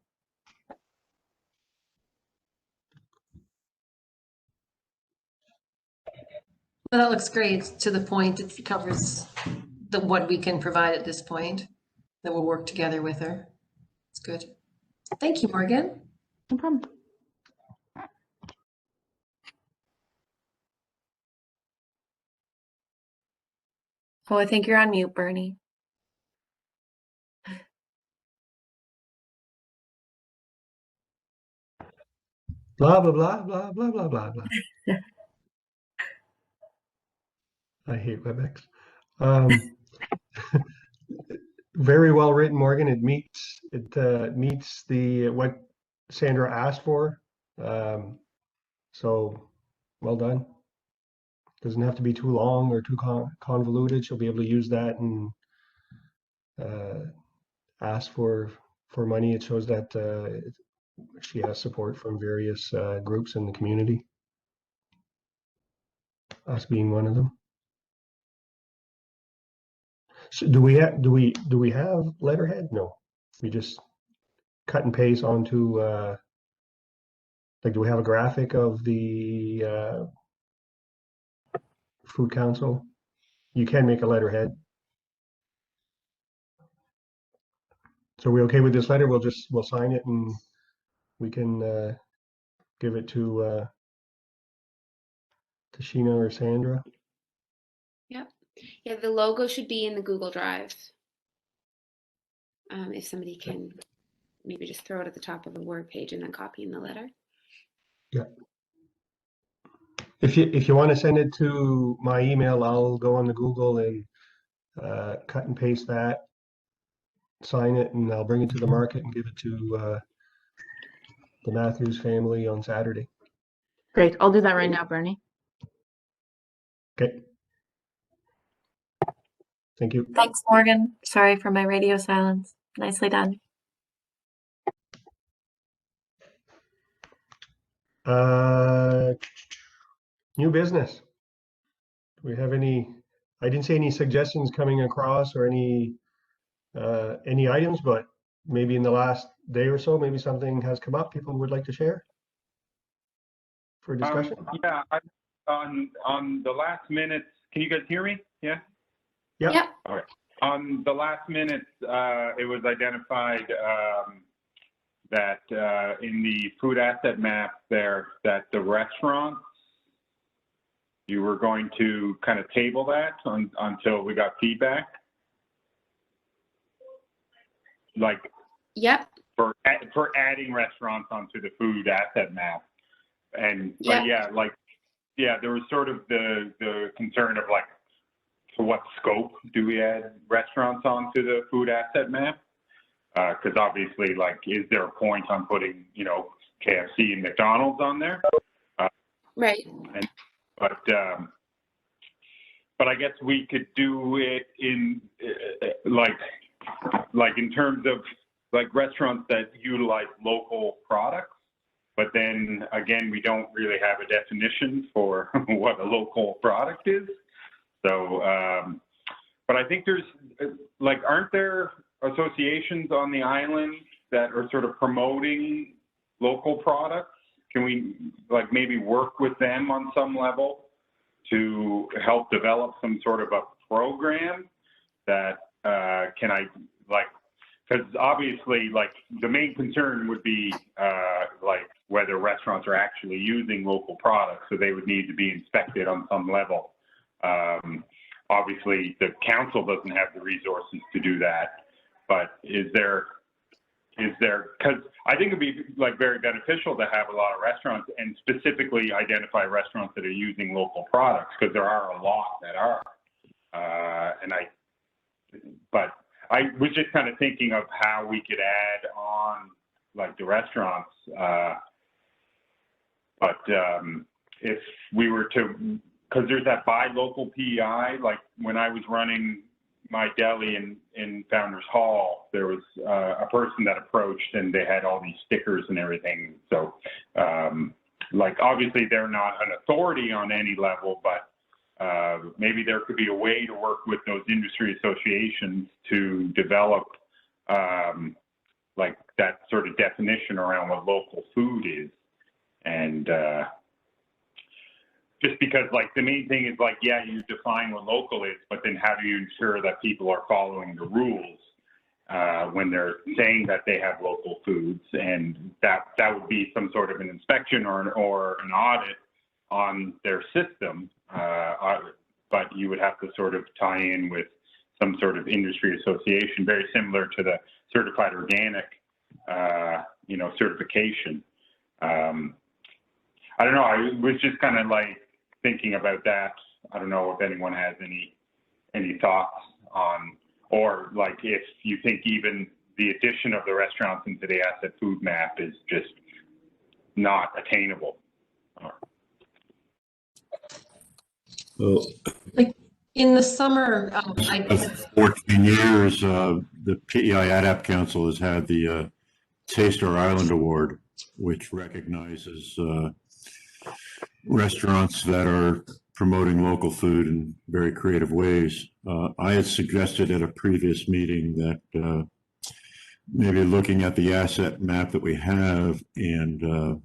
Well, that looks great. To the point, it covers what we can provide at this point. That we'll work together with her. It's good. Thank you, Morgan. No problem. Oh, I think you're on mute, Bernie. Blah, blah, blah, blah, blah, blah, blah, blah. I hate WebEx. Very well written, Morgan. It meets the what Sandra asked for. So well done. Doesn't have to be too long or too convoluted. She'll be able to use that and ask for money. It shows that she has support from various groups in the community. Us being one of them. So do we have letterhead? No, we just cut and paste onto like, do we have a graphic of the Food Council? You can make a letterhead. So are we okay with this letter? We'll sign it and we can give it to Sheena or Sandra. Yep. Yeah, the logo should be in the Google Drive. If somebody can maybe just throw it at the top of the Word page and then copy in the letter. Yeah. If you want to send it to my email, I'll go on the Google and cut and paste that, sign it, and I'll bring it to the market and give it to the Matthews family on Saturday. Great. I'll do that right now, Bernie. Okay. Thank you. Thanks, Morgan. Sorry for my radio silence. Nicely done. New business. Do we have any? I didn't see any suggestions coming across or any items, but maybe in the last day or so, maybe something has come up people would like to share for discussion. Yeah, on the last minute, can you guys hear me? Yeah? Yeah. Yep. All right. On the last minute, it was identified that in the food asset map there, that the restaurants, you were going to kind of table that until we got feedback? Like, Yep. for adding restaurants onto the food asset map. And Yeah. but yeah, like there was sort of the concern of like, to what scope do we add restaurants onto the food asset map? Because obviously, like, is there a point on putting, you know, KFC and McDonald's on there? Right. But I guess we could do it in like in terms of like restaurants that utilize local products. But then again, we don't really have a definition for what a local product is. So, but I think there's like, aren't there associations on the island that are sort of promoting local products? Can we like maybe work with them on some level to help develop some sort of a program that because obviously like the main concern would be like whether restaurants are actually using local products, so they would need to be inspected on some level. Obviously the council doesn't have the resources to do that, but is there, because I think it'd be like very beneficial to have a lot of restaurants and specifically identify restaurants that are using local products, because there are a lot that are. But I was just kind of thinking of how we could add on like the restaurants. If we were to, because there's that buy local PEI, like when I was running my deli in Founders Hall, there was a person that approached and they had all these stickers and everything. So like obviously they're not an authority on any level, but maybe there could be a way to work with those industry associations to develop like that sort of definition around what local food is. And just because like the main thing is like, yeah, you define what local is, but then how do you ensure that people are following the rules when they're saying that they have local foods? And that would be some sort of an inspection or an audit on their system. But you would have to sort of tie in with some sort of industry association, very similar to the certified organic, you know, certification. I don't know. I was just kind of like thinking about that. I don't know if anyone has any thoughts on, or like if you think even the addition of the restaurants into the asset food map is just not attainable. Well, Like in the summer, of 14 years, the PEI ADAPT Council has had the Taste Our Island Award, which recognizes restaurants that are promoting local food in very creative ways. I had suggested at a previous meeting that maybe looking at the asset map that we have and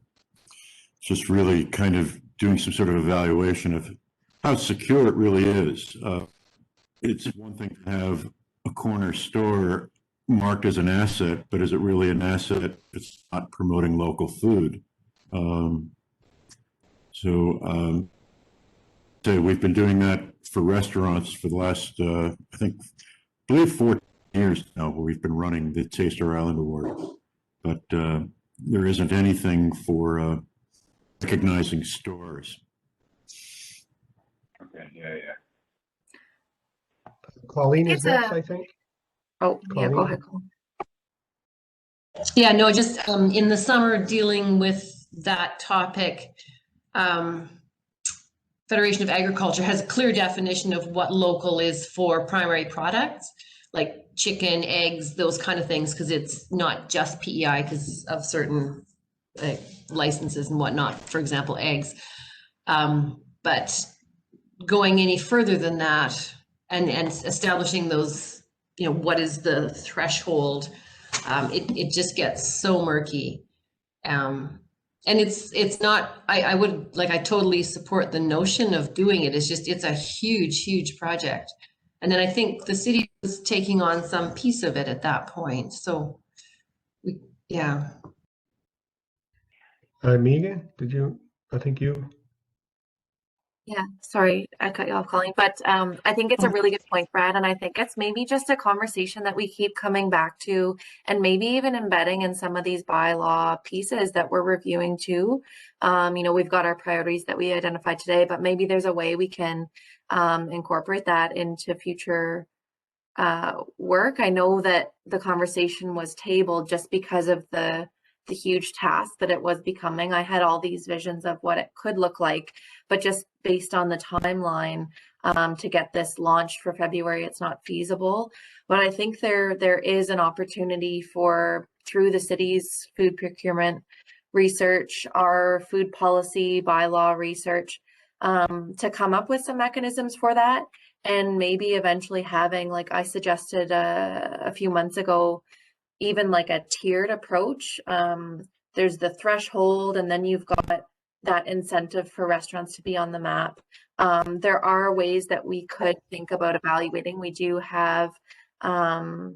just really kind of doing some sort of evaluation of how secure it really is. It's one thing to have a corner store marked as an asset, but is it really an asset? It's not promoting local food. So we've been doing that for restaurants for the last, I believe 14 years now, where we've been running the Taste Our Island Award. But there isn't anything for recognizing stores. Okay, yeah. Colleen is It's next, I think. Oh, yeah, go Colleen? ahead, Colleen. yeah, no, just in the summer dealing with that topic, Federation of Agriculture has a clear definition of what local is for primary products, like chicken, eggs, those kind of things, because it's not just PEI because of certain licenses and whatnot, for example, eggs. But going any further than that and establishing those, you know, what is the threshold, it just gets so murky. And it's not, I totally support the notion of doing it. It's just, it's a huge project. And then I think the city was taking on some piece of it at that point. So, yeah. Megan, I think you. Yeah, sorry, I cut you off, Colleen, but I think it's a really good point, Brad, and I think it's maybe just a conversation that we keep coming back to, and maybe even embedding in some of these bylaw pieces that we're reviewing too. You know, we've got our priorities that we identified today, but maybe there's a way we can incorporate that into future work. I know that the conversation was tabled just because of the huge task that it was becoming. I had all these visions of what it could look like, but just based on the timeline to get this launched for February, it's not feasible. But I think there is an opportunity for, through the city's food procurement research, our food policy bylaw research, to come up with some mechanisms for that. And maybe eventually having, like I suggested a few months ago, even like a tiered approach. There's the threshold, and then you've got that incentive for restaurants to be on the map. There are ways that we could think about evaluating. We do have, I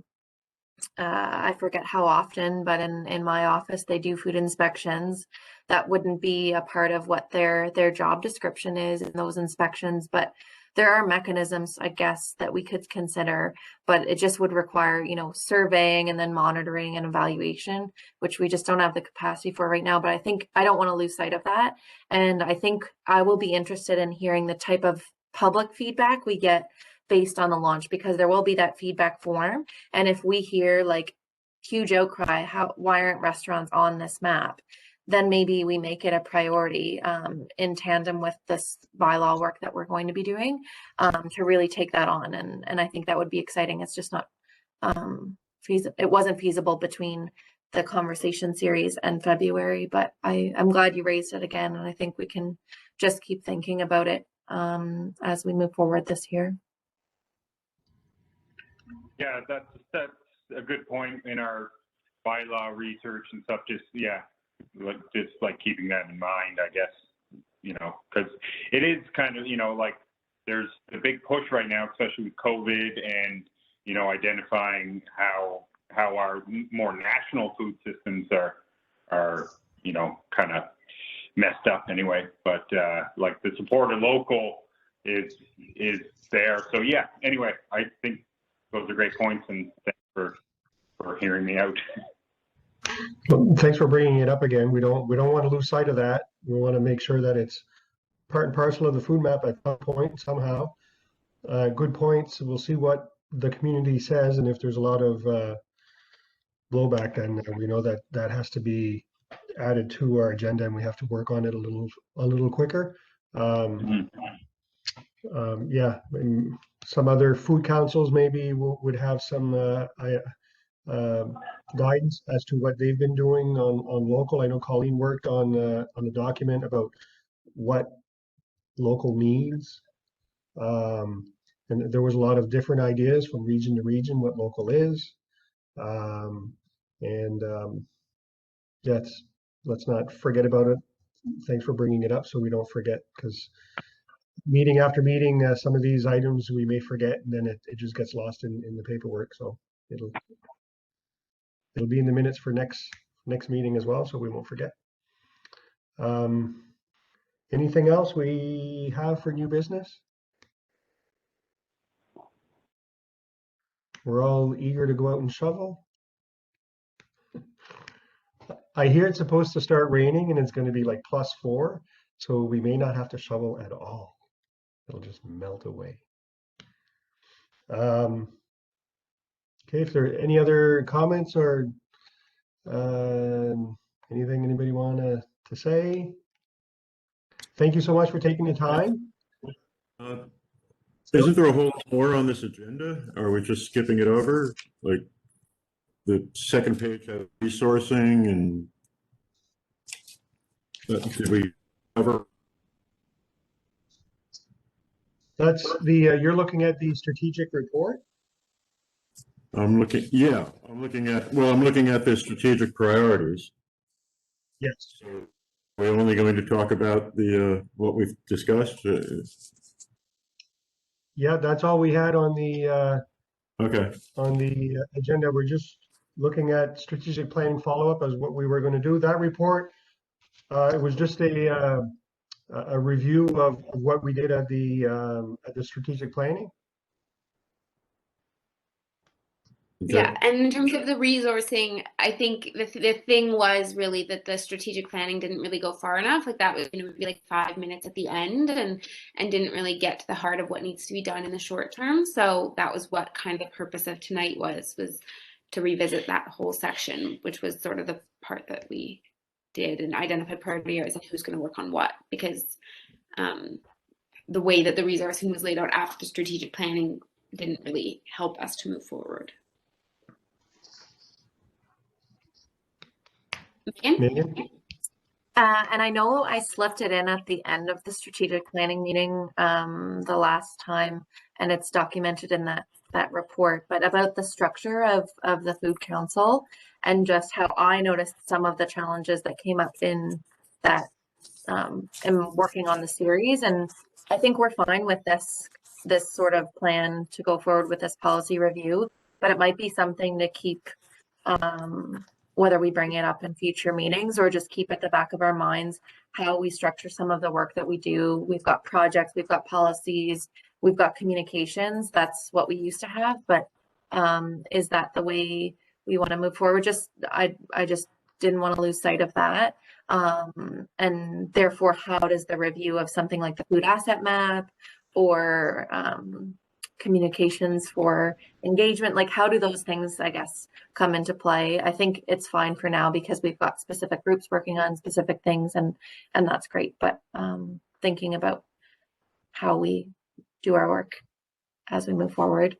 forget how often, but in my office, they do food inspections. That wouldn't be a part of what their job description is in those inspections, but there are mechanisms, I guess, that we could consider, but it just would require, you know, surveying and then monitoring and evaluation, which we just don't have the capacity for right now. But I think I don't want to lose sight of that. And I think I will be interested in hearing the type of public feedback we get based on the launch, because there will be that feedback form. And if we hear like huge outcry, why aren't restaurants on this map? Then maybe we make it a priority in tandem with this bylaw work that we're going to be doing to really take that on. And I think that would be exciting. It's just not feasible. It wasn't feasible between the conversation series and February, but I'm glad you raised it again. And I think we can just keep thinking about it as we move forward this year. Yeah, that's a good point in our bylaw research and stuff. Just like keeping that in mind, I guess, you know, because it is kind of, you know, like there's a big push right now, especially with COVID, and you know, identifying how our more national food systems are you know, kind of messed up anyway. But like the support of local is there. So yeah. Anyway, I think those are great points, and thanks for hearing me out. Well, thanks for bringing it up again. We don't want to lose sight of that. We want to make sure that it's part and parcel of the food map at some point somehow. Good points. We'll see what the community says, and if there's a lot of blowback, then we know that that has to be added to our agenda, and we have to work on it a little quicker. Yeah, and some other food councils maybe would have some guidance as to what they've been doing on local. I know Colleen worked on the document about what local means, and there was a lot of different ideas from region to region what local is, and let's not forget about it. Thanks for bringing it up so we don't forget, because meeting after meeting, some of these items we may forget, and then it just gets lost in the paperwork. So it'll be in the minutes for next meeting as well, so we won't forget. Anything else we have for new business? We're all eager to go out and shovel. I hear it's supposed to start raining and it's going to be like +4, so we may not have to shovel at all. It'll just melt away. Okay, if there are any other comments or anything anybody want to say? Thank you so much for taking the time. Isn't there a whole lot more on this agenda? Are we just skipping it over? Like the second page has resourcing, and did we cover? That's the you're looking at the strategic report? I'm looking at the strategic priorities. Yes. So we're only going to talk about the what we've discussed. Yeah, that's all we had on the Okay. on the agenda. We're just looking at strategic planning follow-up as what we were going to do. That report, it was just a a review of what we did at the strategic planning. Yeah, and in terms of the resourcing, I think the thing was really that the strategic planning didn't really go far enough. Like that was going to be like 5 minutes at the end, and didn't really get to the heart of what needs to be done in the short term. So that was what kind of the purpose of tonight was to revisit that whole section, which was sort of the part that we did and identified priority areas and who's going to work on what, because the way that the resourcing was laid out after the strategic planning didn't really help us to move forward. Megan? And I know I slipped it in at the end of the strategic planning meeting the last time, and it's documented in that report, but about the structure of the Food Council and just how I noticed some of the challenges that came up in that in working on the series. And I think we're fine with this sort of plan to go forward with this policy review, but it might be something to keep whether we bring it up in future meetings or just keep at the back of our minds how we structure some of the work that we do. We've got projects, we've got policies, we've got communications. That's what we used to have, but is that the way we want to move forward? I just didn't want to lose sight of that. And therefore, how does the review of something like the food asset map or communications for engagement, like how do those things, I guess, come into play? I think it's fine for now because we've got specific groups working on specific things, and that's great. But thinking about how we do our work as we move forward,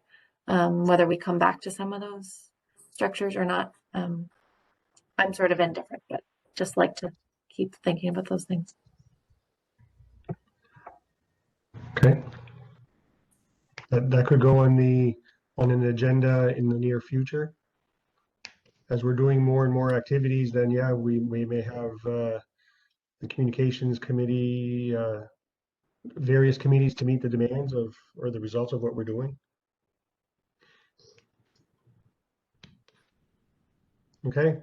whether we come back to some of those structures or not, I'm sort of indifferent, but just like to keep thinking about those things. Okay. That could go on an agenda in the near future. As we're doing more and more activities, then yeah, we may have the communications committee, various committees to meet the demands of or the results of what we're doing. Okay.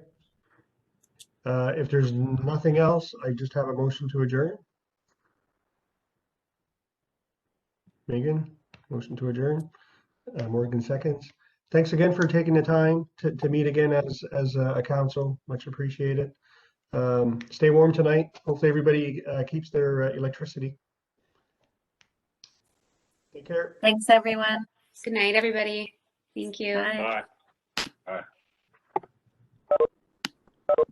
If there's nothing else, I just have a motion to adjourn. Megan, motion to adjourn. Morgan seconds. Thanks again for taking the time to meet again as a council. Much appreciated. Stay warm tonight. Hopefully everybody keeps their electricity. Take care. Thanks, everyone. Good night, everybody. Thank you. Bye. Bye. Bye.